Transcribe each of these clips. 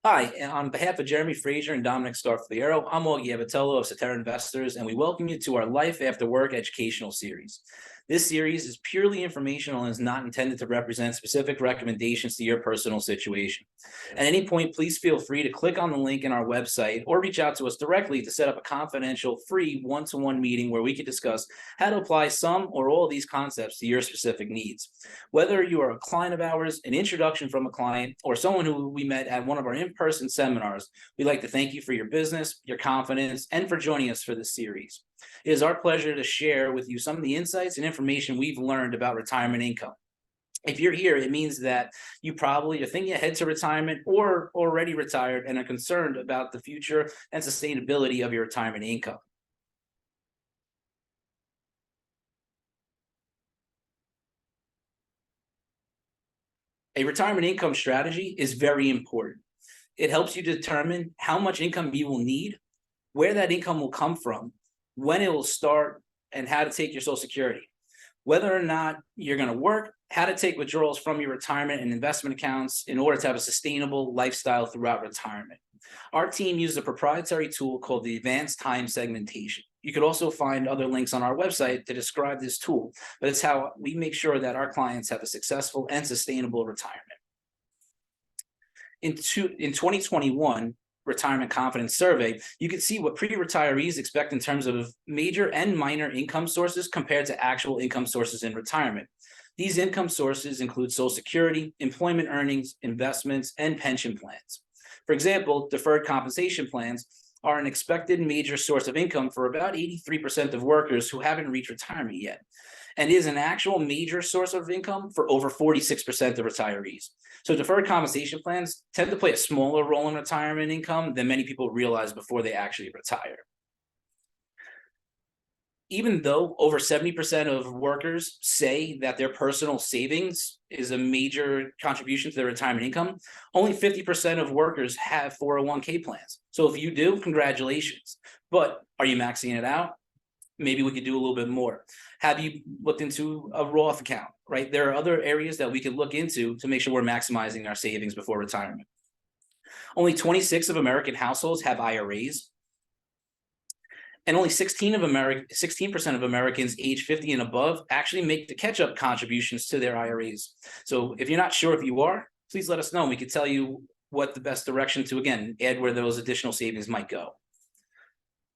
Hi, and on behalf of Jeremy Fraser and Dominic Scarfogliero, I'm Abbatiello of Cetera Investors, and we welcome you to our Life After Work educational series. This series is purely informational and is not intended to represent specific recommendations to your personal situation. At any point, please feel free to click on the link in our website or reach out to us directly to set up a confidential, free one-to-one meeting where we can discuss how to apply some or all of these concepts to your specific needs. Whether you are a client of ours, an introduction from a client, or someone who we met at one of our in-person seminars, we'd like to thank you for your business, your confidence, and for joining us for this series. It is our pleasure to share with you some of the insights and information we've learned about retirement income. If you're here, it means that you probably are thinking ahead to retirement or already retired and are concerned about the future and sustainability of your retirement income. A retirement income strategy is very important. It helps you determine how much income you will need, where that income will come from, when it will start, and how to take your Social Security. Whether or not you're going to work, how to take withdrawals from your retirement and investment accounts in order to have a sustainable lifestyle throughout retirement. Our team uses a proprietary tool called the Advanced Time Segmentation. You could also find other links on our website to describe this tool, but it's how we make sure that our clients have a successful and sustainable retirement. In 2021, Retirement Confidence Survey, you can see what pre-retirees expect in terms of major and minor income sources compared to actual income sources in retirement. These income sources include Social Security, employment earnings, investments, and pension plans. For example, deferred compensation plans are an expected major source of income for about 83% of workers who haven't reached retirement yet, and is an actual major source of income for over 46% of retirees. So deferred compensation plans tend to play a smaller role in retirement income than many people realize before they actually retire. Even though over 70% of workers say that their personal savings is a major contribution to their retirement income, only 50% of workers have 401k plans. So if you do, congratulations. But are you maxing it out? Maybe we could do a little bit more. Have you looked into a Roth account, right? There are other areas that we could look into to make sure we're maximizing our savings before retirement. Only 26% of American households have IRAs. And only 16% of Americans age 50 and above actually make the catch-up contributions to their IRAs. So if you're not sure if you are, please let us know. We can tell you what the best direction to, again, add where those additional savings might go.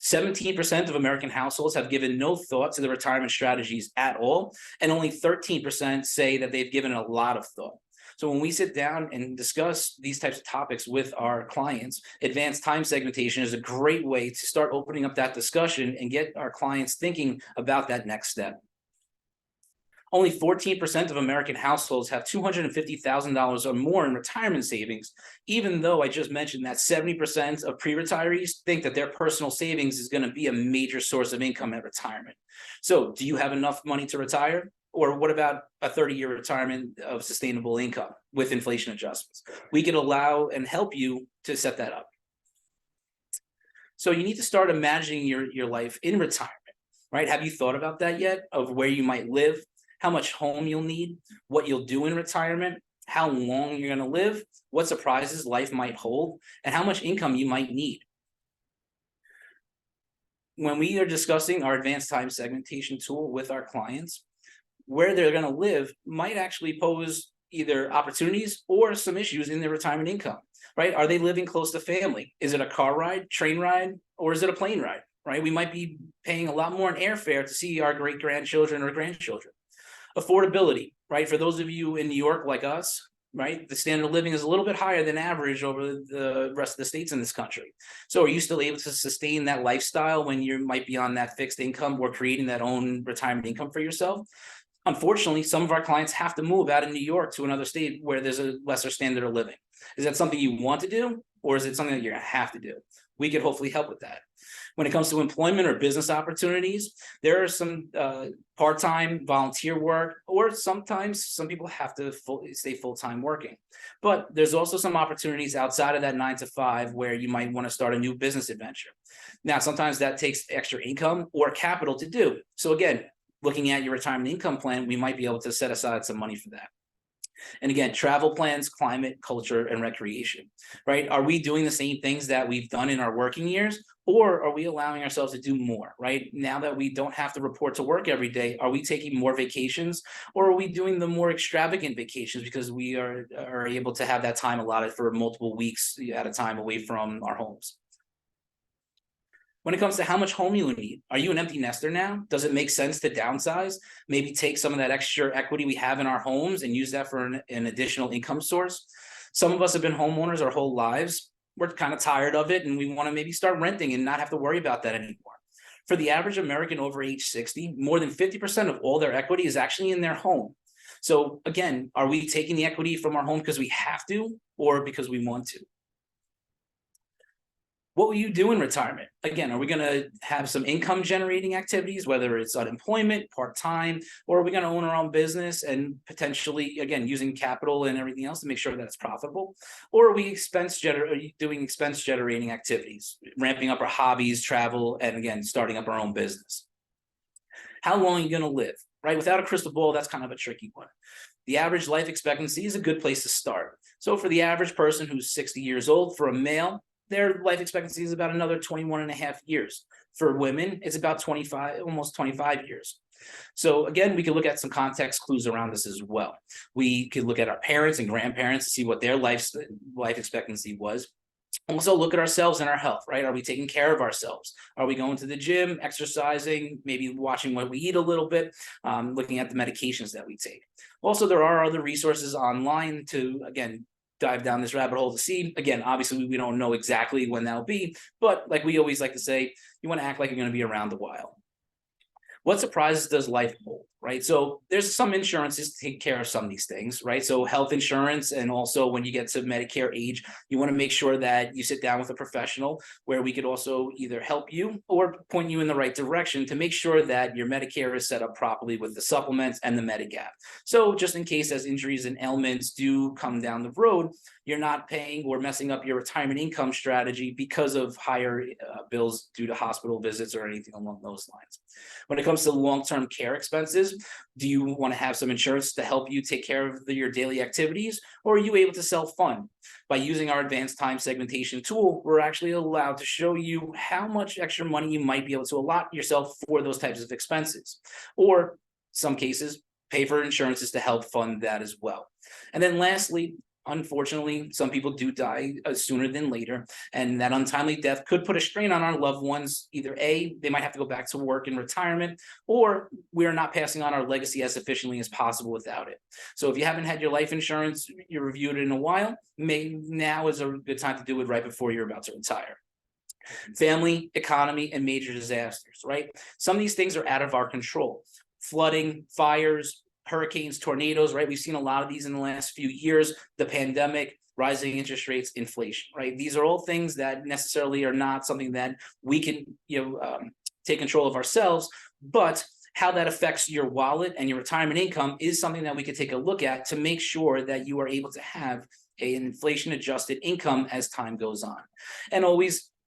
17% of American households have given no thought to the retirement strategies at all, and only 13% say that they've given a lot of thought. So when we sit down and discuss these types of topics with our clients, advanced time segmentation is a great way to start opening up that discussion and get our clients thinking about that next step. Only 14% of American households have $250,000 or more in retirement savings, even though I just mentioned that 70% of pre-retirees think that their personal savings is going to be a major source of income at retirement. So do you have enough money to retire? Or what about a 30-year retirement of sustainable income with inflation adjustments? We could allow and help you to set that up. So you need to start imagining your life in retirement, right? Have you thought about that yet, of where you might live, how much home you'll need, what you'll do in retirement, how long you're going to live, what surprises life might hold, and how much income you might need? When we are discussing our advanced time segmentation tool with our clients, where they're going to live might actually pose either opportunities or some issues in their retirement income, right? Are they living close to family? Is it a car ride, train ride, or is it a plane ride, right? We might be paying a lot more in airfare to see our great-grandchildren or grandchildren. Affordability, right? For those of you in New York like us, right, the standard of living is a little bit higher than average over the rest of the states in this country. So are you still able to sustain that lifestyle when you might be on that fixed income or creating that own retirement income for yourself? Unfortunately, some of our clients have to move out of New York to another state where there's a lesser standard of living. Is that something you want to do, or is it something that you're going to have to do? We could hopefully help with that. When it comes to employment or business opportunities, there are some part-time volunteer work, or sometimes some people have to stay full-time working. But there's also some opportunities outside of that 9 to 5 where you might want to start a new business adventure. Now, sometimes that takes extra income or capital to do. So again, looking at your retirement income plan, we might be able to set aside some money for that. And again, travel plans, climate, culture, and recreation, right? Are we doing the same things that we've done in our working years, or are we allowing ourselves to do more, right? Now that we don't have to report to work every day, are we taking more vacations, or are we doing the more extravagant vacations because we are able to have that time allotted for multiple weeks at a time away from our homes? When it comes to how much home you need, are you an empty nester now? Does it make sense to downsize? Maybe take some of that extra equity we have in our homes and use that for an additional income source. Some of us have been homeowners our whole lives. We're kind of tired of it and we want to maybe start renting and not have to worry about that anymore. For the average American over age 60, more than 50% of all their equity is actually in their home. So again, are we taking the equity from our home because we have to or because we want to? What will you do in retirement? Again, are we going to have some income generating activities, whether it's unemployment, part-time, or are we going to own our own business and potentially, again, using capital and everything else to make sure that it's profitable? Or are we doing expense generating activities, ramping up our hobbies, travel, and again, starting up our own business? How long are you going to live, right? Without a crystal ball, that's kind of a tricky one. The average life expectancy is a good place to start. So for the average person who's 60 years old, for a male, their life expectancy is about another 21 and a half years. For women, it's about 25, almost 25 years. So again, we could look at some context clues around this as well. We could look at our parents and grandparents to see what their life expectancy was. Also look at ourselves and our health, right? Are we taking care of ourselves? Are we going to the gym, exercising, maybe watching what we eat a little bit, looking at the medications that we take. Also, there are other resources online to, again, dive down this rabbit hole to see. Again, obviously, we don't know exactly when that'll be, but like we always like to say, you want to act like you're going to be around a while. What surprises does life hold, right? So there's some insurances to take care of some of these things, right? So health insurance, and also when you get to Medicare age, you want to make sure that you sit down with a professional where we could also either help you or point you in the right direction to make sure that your Medicare is set up properly with the supplements and the Medigap. So just in case as injuries and ailments do come down the road, you're not paying or messing up your retirement income strategy because of higher bills due to hospital visits or anything along those lines. When it comes to long-term care expenses, do you want to have some insurance to help you take care of your daily activities, or are you able to self-fund? By using our advanced time segmentation tool, we're actually allowed to show you how much extra money you might be able to allot yourself for those types of expenses, or some cases, pay for insurances to help fund that as well. And then lastly, unfortunately, some people do die sooner than later, and that untimely death could put a strain on our loved ones. Either A, they might have to go back to work in retirement, or we are not passing on our legacy as efficiently as possible without it. So if you haven't had your life insurance, you reviewed it in a while, now is a good time to do it right before you're about to retire. Family, economy, and major disasters, right? Some of these things are out of our control. Flooding, fires, hurricanes, tornadoes, right? We've seen a lot of these in the last few years, the pandemic, rising interest rates, inflation, right? These are all things that necessarily are not something that we can, take control of ourselves, but how that affects your wallet and your retirement income is something that we could take a look at to make sure that you are able to have an inflation adjusted income as time goes on. And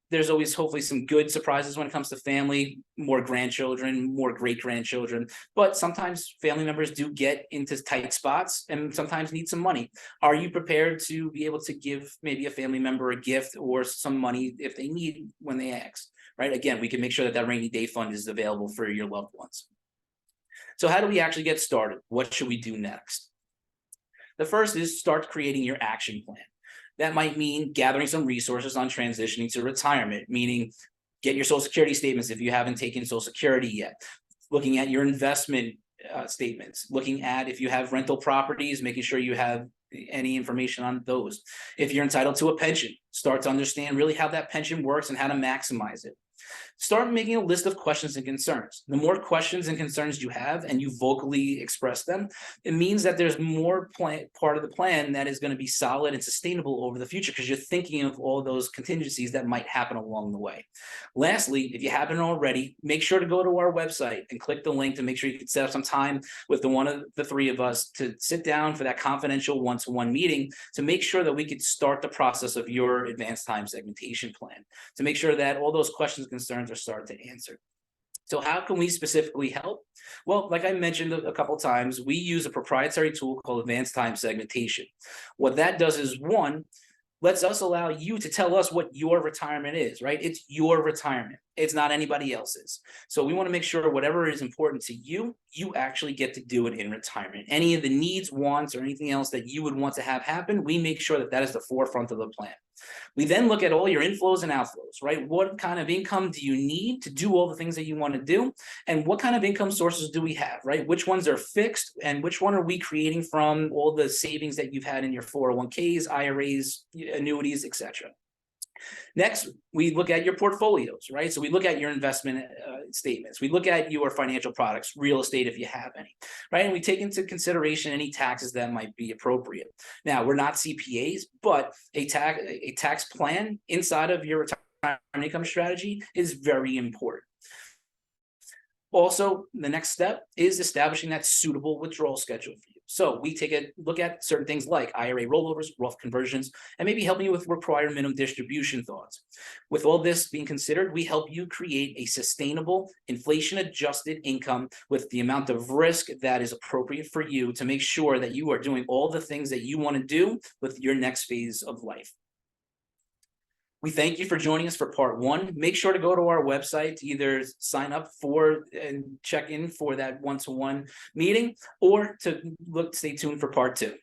there's always hopefully some good surprises when it comes to family, more grandchildren, more great-grandchildren, but sometimes family members do get into tight spots and sometimes need some money. Are you prepared to be able to give maybe a family member a gift or some money if they need when they ask, right? Again, we can make sure that that rainy day fund is available for your loved ones. So how do we actually get started? What should we do next? The first is start creating your action plan. That might mean gathering some resources on transitioning to retirement, meaning get your Social Security statements if you haven't taken Social Security yet, looking at your investment statements, looking at if you have rental properties, making sure you have any information on those. If you're entitled to a pension, start to understand really how that pension works and how to maximize it. Start making a list of questions and concerns. The more questions and concerns you have and you vocally express them, it means that there's more part of the plan that is going to be solid and sustainable over the future because you're thinking of all those contingencies that might happen along the way. Lastly, if you haven't already, make sure to go to our website and click the link to make sure you can set up some time with one of the three of us to sit down for that confidential one-to-one meeting to make sure that we could start the process of your advanced time segmentation plan, to make sure that all those questions and concerns are started to answer. So how can we specifically help? Well, like I mentioned a couple times, we use a proprietary tool called advanced time segmentation. What that does is, one, lets us allow you to tell us what your retirement is, right? It's your retirement. It's not anybody else's. So we want to make sure whatever is important to you, you actually get to do it in retirement. Any of the needs, wants, or anything else that you would want to have happen, we make sure that that is the forefront of the plan. We then look at all your inflows and outflows, right? What kind of income do you need to do all the things that you want to do? And what kind of income sources do we have, right? Which ones are fixed and which one are we creating from all the savings that you've had in your 401ks, IRAs, annuities, etc. Next, we look at your portfolios, right? So we look at your investment statements. We look at your financial products, real estate if you have any, right? And we take into consideration any taxes that might be appropriate. Now, we're not CPAs, but a tax plan inside of your retirement income strategy is very important. Also, the next step is establishing that suitable withdrawal schedule for you. So we take a look at certain things like IRA rollovers, Roth conversions, and maybe helping you with required minimum distribution thoughts. With all this being considered, we help you create a sustainable, inflation-adjusted income with the amount of risk that is appropriate for you to make sure that you are doing all the things that you want to do with your next phase of life. We thank you for joining us for part one. Make sure to go to our website to either sign up for and check in for that one-to-one meeting, or to stay tuned for part two.